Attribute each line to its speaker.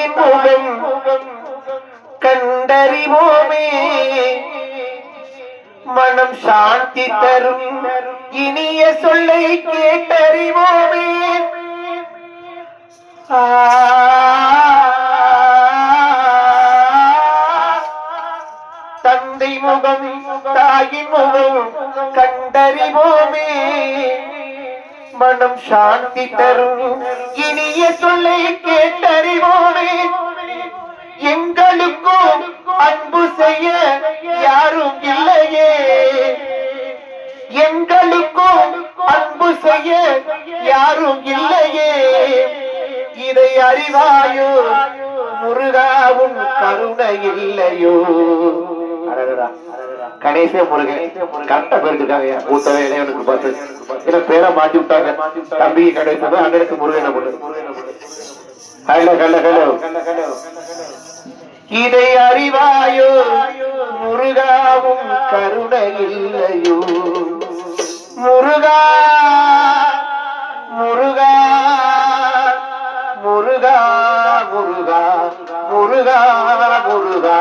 Speaker 1: தாயின் முகம் கண்டறிவோமே, மனம் சாந்தி தரும் இனிய சொல்லை கேட்டறிவோமே. தந்தை முகம் தாயின் முகம் கண்டறிவோமே, மனம் சாந்தி தரும் இனிய சொல்லை கேட்டறிவோமே. எங்களுக்கும் அன்பு செய்ய யாரும் இல்லையே, எங்களுக்கும் அன்பு செய்ய யாரும் இல்லையே. இதை அறிவாயோ முருகாவும் கருணை இல்லையோ. கணேசே முருகன் கரெக்டா போயிருக்காங்க. கூட்டவே இளையனுக்கு பார்த்து இல்ல பேரை மாட்டி விட்டாங்க. தம்பிக்கு கணேசன், அண்ணனுக்கு முருகன் போட்டு. Hello hello hello. இதை அறிவாயோ முருகாவும் கருணை இல்லையோ. முருகா முருகா முருகா முருகா முருகா முருகா.